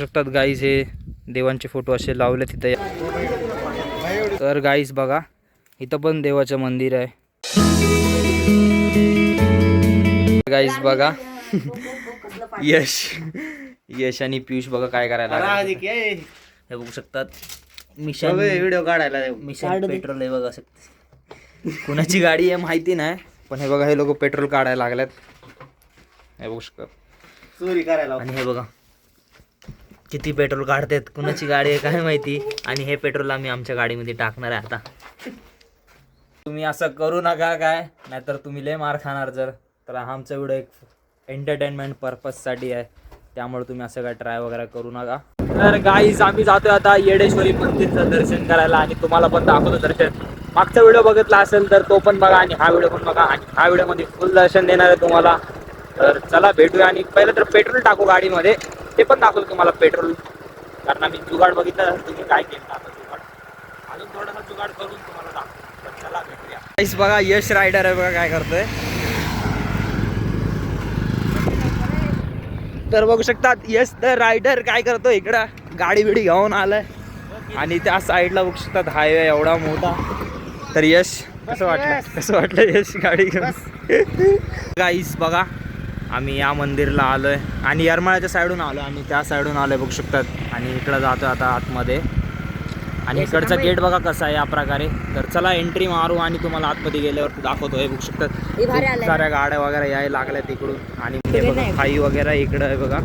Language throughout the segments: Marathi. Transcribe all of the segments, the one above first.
शकतात गाईज, हे देवांचे फोटो असे लावले तिथे. तर गाईज बघा, इथं पण देवाचं मंदिर आहे. गाईज बघा, यश आणि पियुष बघा काय करायला लागले. हे बघू शकतात. मिशन व्हिडिओ काढायला, मिशन पेट्रोल आहे बघा. कुणाची गाडी आहे माहिती नाही, पण हे बघा हे लोक पेट्रोल काढायला लागल्यात. हे बघू शकतात चोरी करायला. आणि हे बघा किती पेट्रोल काढतात, कुणाची गाडी आहे काय माहिती. आणि हे पेट्रोल आम्ही आमच्या गाडीमध्ये टाकणार आहे आता. तुम्ही असं करू नका काय, नाहीतर तुम्ही लय मार खाणार. तर आमचा व्हिडिओ एक एंटरटेनमेंट पर्पजसाठी आहे, त्यामुळे तुम्ही असं काय ट्राय वगैरे करू नका. तर गाईज आम्ही जातोय आता येडेश्वरी मंदिरचं दर्शन करायला, आणि तुम्हाला पण दाखवतो दर्शन. मागचा व्हिडिओ बघितला असेल तर तो पण बघा, आणि हा व्हिडिओ पण बघा. आणि ह्या व्हिडिओमध्ये फुल दर्शन देणार आहे तुम्हाला. तर चला भेटूया. आणि पहिलं तर पेट्रोल टाकू गाडीमध्ये, ते पण दाखवतो तुम्हाला पेट्रोल. कारण आम्ही जुगाड बघितलं, तुम्ही काय केलं आता जुगाड, अजून थोडासा जुगाड करून तुम्हाला दाखवतो. तर चला भेटूया. गाईस बघा, यश रायडर आहे बघा काय करतोय. तर बघू शकतात यश द रायडर काय करतो, इकडं गाडी बिडी घेऊन आलाय. आणि त्या साईडला बघू शकतात हायवे एवढा मोठा. तर यश कसं वाटलं यश गाडी घेऊन. गाईस बघा, आम्ही या मंदिरला आलोय आणि येरमाळ्याच्या साईडून आलो, आणि त्या साईडून आलोय बघू शकतात. आणि इकडं जातोय आता आतमध्ये. आणि इकडचा गेट बघा कसा आहे या प्रकारे. तर चला एंट्री मारू आणि तुम्हाला आतमध्ये गेल्यावर दाखवतोय. बघू शकतात खूप साऱ्या गाड्या वगैरे यायला लागल्या तिकडून. आणि हे बघा खाई वगैरे इकडं आहे बघा.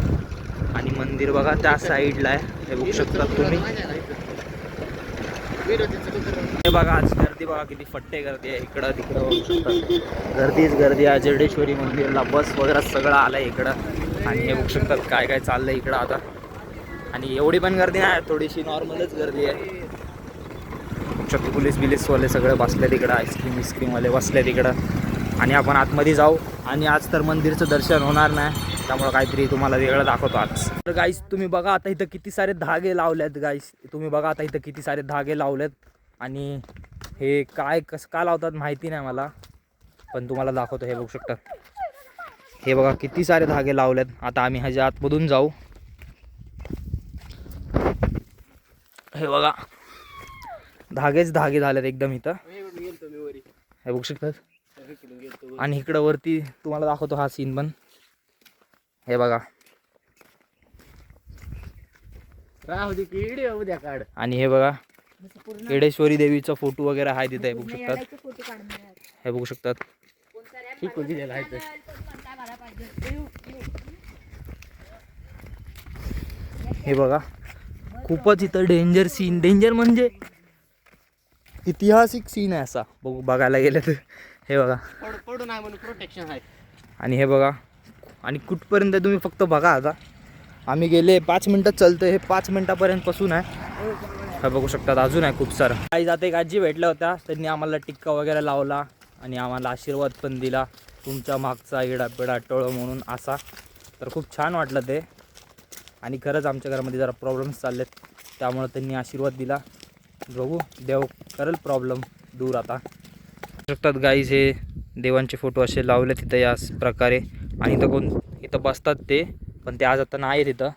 आणि मंदिर बघा त्या साईडला आहे, हे बघू शकतात तुम्ही. हे बघा आज गर्दी बघा किती फट्टे गर्दी आहे इकडं तिकडं. बघू शकतात गर्दीच गर्दी आहे येडेश्वरी मंदिरला. बस वगैरे सगळं आलंय इकडं. आणि हे बघू शकतात काय काय चाललंय इकडं आता. आणि एवढी पण गर्दी नाही, थोडीशी नॉर्मलच गर्दी आहे. पोलीस बिलीसवाले सगळे बसले तिकडं, आईस्क्रीमवाले बसले तिकडं. आणि आपण आतमध्ये जाऊ. आणि आज तर मंदिरचं दर्शन होणार नाही, त्यामुळं काहीतरी तुम्हाला वेगळं दाखवतो आज. तर गाईस तुम्ही बघा आता इथं किती सारे धागे लावलेत. गाईस तुम्ही बघा आता इथं किती सारे धागे लावलेत. आणि हे काय कसं का लावतात माहिती नाही मला, पण तुम्हाला दाखवतो. हे बघू शकता, हे बघा किती सारे धागे लावलेत. आता आम्ही ह्याच्या आतमधून जाऊ. हे बघा धागेच धागे झालेत एकदम इथं, हे बघू शकतात. आणि इकडं वरती तुम्हाला दाखवतो हा सीन पण. हे बघा आणि हे बघा येडेश्वरी देवीचा फोटो वगैरे आहे तिथे, हे बघू शकतात. हे बघू शकतात. हे बघा खूपच इथं डेंजर सीन, डेंजर म्हणजे ऐतिहासिक सीन आहे असा बघायला गेलं तर. हे बघा प्रोटेक्शन आहे. आणि हे बघा, आणि कुठपर्यंत तुम्ही फक्त बघा. आता आम्ही गेले 5 मिनटं चालतोय, हे 5 मिनटापर्यंत पासून आहे. हे बघू शकतात अजून आहे खूप सारं. काही जाते एक आजी भेटल्या होत्या, त्यांनी आम्हाला टिक्का वगैरे लावला आणि आम्हाला आशीर्वाद पण दिला, तुमच्या मागचा इडापिडा टोळ म्हणून असा. तर खूप छान वाटलं ते. आणि खरंच आमच्या घरामध्ये जरा प्रॉब्लेम्स चाललेत, त्यामुळे त्यांनी आशीर्वाद दिला. बघू देव करेल प्रॉब्लेम दूर आता. शकतात गाईज, हे देवांचे फोटो असे लावले तिथं या प्रकारे. आणि इथं बसतात ते, पण ते आज आता नाही तिथं.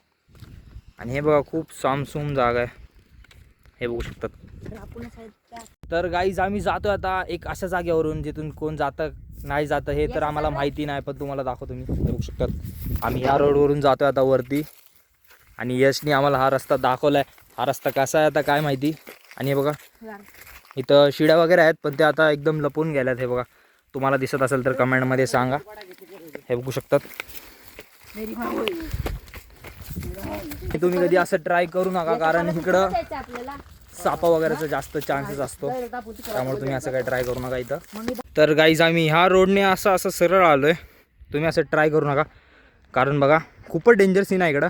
आणि हे बघा खूप सामसूम जागा आहे, हे बघू शकतात. तर गाईज आम्ही जातो आता एक अशा जागेवरून जिथून कोण जातं नाही जातं हे तर आम्हाला माहिती नाही, पण तुम्हाला दाखवतो मी. हे बघू शकतात आम्ही ह्या रोडवरून जातो आता वरती. आणि यशनी आम्हाला हा रस्ता दाखवलाय. हा रस्ता कसा आहे आता काय माहिती. आणि हे बघा इथं शिड्या वगैरे आहेत, पण ते आता एकदम लपून गेल्यात. हे बघा तुम्हाला दिसत असेल तर कमेंटमध्ये सांगा. हे बघू शकतात. तुम्ही कधी असं ट्राय करू नका, कारण इकडं सापा वगैरेचा जास्त चान्सेस असतो, त्यामुळे तुम्ही असं काही ट्राय करू नका इथं. तर गाईज आम्ही ह्या रोडने असं सरळ आलोय. तुम्ही असं ट्राय करू नका, कारण बघा खूपच डेंजर सीन आहे इकडं.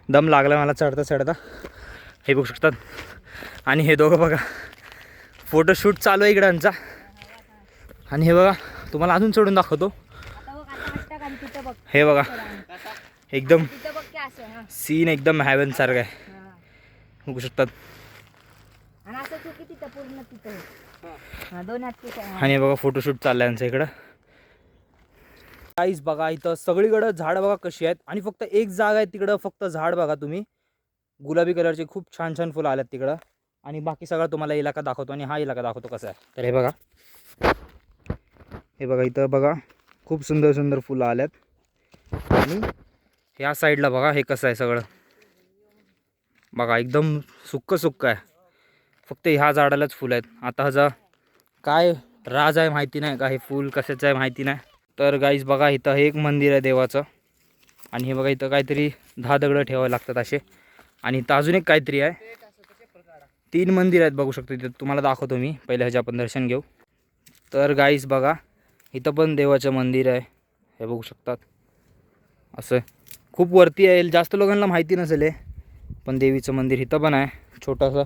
दम लागला मला चढता चढता. हे बघू शकतात. आणि हे दोघं बघा फोटोशूट चालू आहे इकडांचा. आणि हे बघा तुम्हाला अजून चढून दाखवतो. हे बघा एकदम सीन एकदम हॅवन सारखं आहे, बघू शकतात. आणि हे बघा फोटोशूट चाललंय यांचं इकडं. गाईज बघा इथं सगळीकडं झाड बघा कशी आहेत आणि फक्त एक जागा आहे तिकडं फक्त झाड बघा तुम्ही गुलाबी कलरचे खूप छान छान फुलं आल्यात तिकडं आणि बाकी सगळं तुम्हाला इलाका दाखवतो आणि हा इलाका दाखवतो कसा आहे. तर हे बघा इथं बघा खूप सुंदर सुंदर फुलं आल्यात आणि ह्या साईडला बघा हे कसं आहे सगळं बघा एकदम सुक्क आहे. फक्त ह्या झाडालाच फुलं आहेत. आता ह्याचा काय राज आहे माहिती नाही का हे फूल कशाचं आहे माहिती नाही. तर गाईज बघा इथं हे एक मंदिर आहे देवाचं आणि हे बघा इथं काहीतरी 10 दगडं ठेवावे लागतात असे आणि इथं अजून एक काहीतरी आहे. 3 मंदिर आहेत बघू शकतो इथं तुम्हाला दाखवतो मी पहिले ह्याचे आपण दर्शन घेऊ. तर गाईज बघा इथं पण देवाचं मंदिर आहे हे बघू शकतात. असं खूप वरती आहे जास्त लोकांना माहिती नसेल हे पण देवीचं मंदिर इथं पण आहे छोटंसं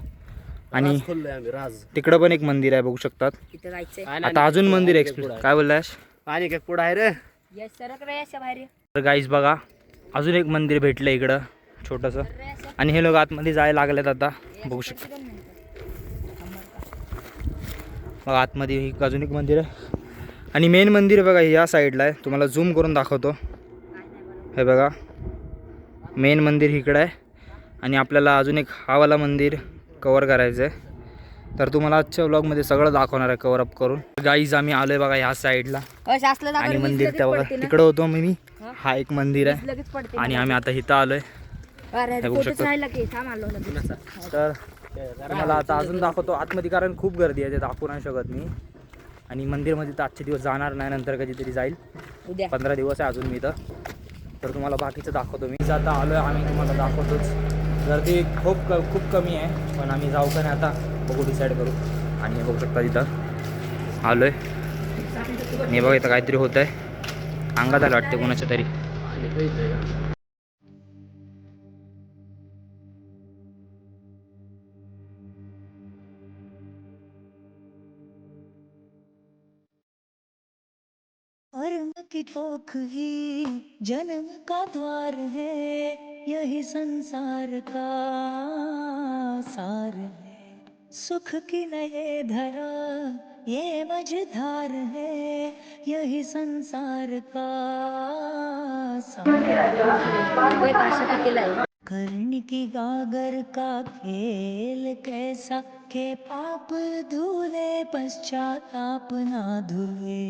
आणि तिकडं पण एक मंदिर आहे बघू शकतात. आता अजून मंदिर एक्सप्लोर काय बोललास पाणी काय पुढं आहे रे. तर गाईज बघा अजून एक मंदिर भेटलं इकडं छोटंसं आणि हे लोक आतमध्ये जायला लागलेत आता बघू शकता. बघा आतमध्ये अजून एक मंदिर आहे आणि मेन मंदिर बघा या साईडला आहे तुम्हाला झूम करून दाखवतो. हे बघा मेन मंदिर इकडं आहे आणि आपल्याला अजून एक हावाला मंदिर कवर करायचं आहे. तर तुम्हाला आजच्या व्लॉगमध्ये सगळं दाखवणार आहे कवर अप करून. गाईज आम्ही आलोय बघा ह्या साईडला आणि मंदिर त्या बघा तिकडं होतो मी हा एक मंदिर आहे आणि आम्ही आता इथं आलोय हे बघू शकतो. तर तुम्हाला आता अजून दाखवतो आतमध्ये कारण खूप गर्दी आहे ते दाखवू नाही शकत मी आणि मंदिरमध्ये तर आजचे दिवस जाणार नाही नंतर कधीतरी जाईल 15 दिवस आहे अजून मी इथं. तर तुम्हाला बाकीचं दाखवतो मी आता आलोय आम्ही तुम्हाला दाखवतोच. गर्दी खूप कमी आहे पण आम्ही जाऊ का नाही आता बघू डिसाईड करू. आणि हे बघू शकता इथं आलोय आणि बघा इथं काहीतरी होत आहे अंगात आलं वाटते कोणाच्या तरी. कर्म की ठोकरी जन्म का द्वार है यही संसार का सार है सुख की नए धरा ये मझधार है यही संसार का सार कर्ण की गागर का खेल कैसा के पाप धुले पश्चाताप ना धुए.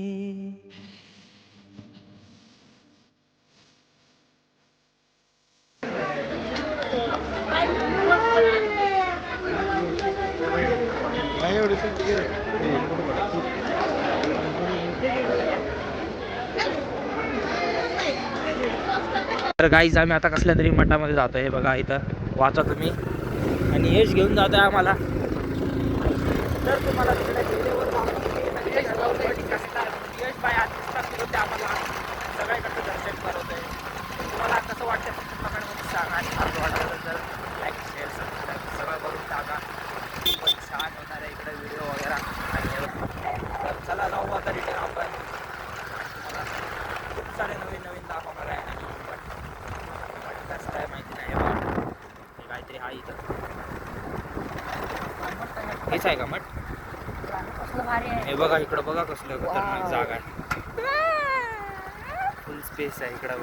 तर गाईज आम्ही आता कसल्या तरी मठामध्ये जातो हे बघा इथं वाचा तुम्ही आणि यश घेऊन जातो आहे आम्हाला. तर तुम्हाला यश बाय आम्हाला सगळ्याकडचं दर्शन करवत आहे. तुम्हाला कसं वाटतं कमेंटमध्ये सांगा आणि मला वाटतं तर लाईक शेअर सबस्क्राईब सगळं करून टाका. खूपच छान होणार आहे इकडे व्हिडिओ वगैरे आणि चला जाऊ आता रिटर्न आपण. तुम्हाला खूप सारे नवीन दाखवणार आहे आणि कसं आहे माहिती नाही हे काहीतरी हा इथं हेच आहे का मठ. हे बघा इकडं बघा कसलं खतरनाक जागा आहे फुल स्पेस आहे इकडं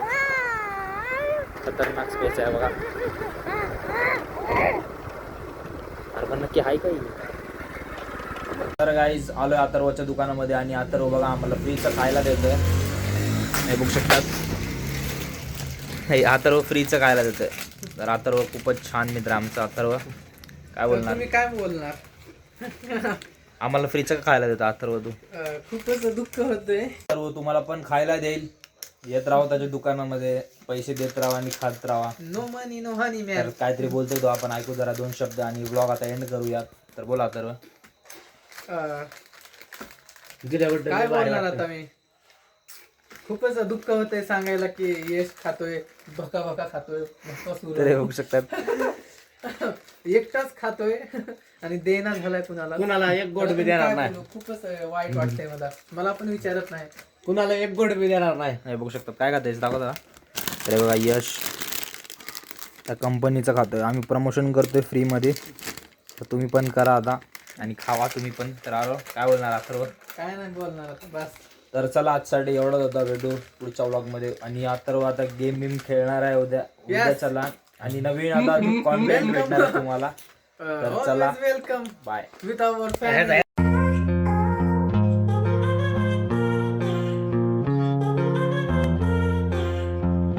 खतरनाक स्पेस आहे बघा. अरे पण नक्की आहे काही. तर गाईज आलोय अथर्वच्या दुकानामध्ये आणि अथर्व बघा आम्हाला फ्रीचं खायला देतोय हे बघू शकतात. हे अथर्व फ्रीचं खायला देतोय. तर अथर्व खूपच छान मित्र आमचा अथर्व. काय बोलणार तुम्ही काय बोलणार आम्हाला फ्रीचं खायला देतो अथर्व तू. खूपच दुःख होतंय. अथर्व तुम्हाला पण खायला देईल येत राहा त्याच्या दुकानामध्ये पैसे देत राहा आणि खात राहा. नो मनी नो हनी मॅन. तर काहीतरी बोलतोय तो आपण ऐकू जरा 2 शब्द आणि ब्लॉग आता एंड करूयात. तर बोला अथर्व. काय बोलणार आता मी. खूपच दुःख होतंय सांगायला की यश खातोय भका भका खातोय तर बघू शकतात एकटाच खातोय आणि देना झालाय कुणाला एक गोड बी देणार नाही. खूपच वाईट वाटतंय मला पण विचारत नाही कुणाला एक गोड बी देणार नाही. हे बघू शकतात काय खातेस दाखवता. तर बघा यश त्या कंपनीचं खातोय आम्ही प्रमोशन करतोय फ्रीमध्ये. तर तुम्ही पण करा आता आणि खावा तुम्ही पण. तर काय बोलणार अथर्व. काय नाही बोलणार आता बस. तर चला आजसाठी एवढाच होता व्हिडिओ. पुढच्या व्लॉगमध्ये आणि आता गेम बिम खेळणार आहे उद्या चला आणि नवीन आता कॉन्टेंट भेटणार आहे तुम्हाला. तर चला welcome bye. With our family.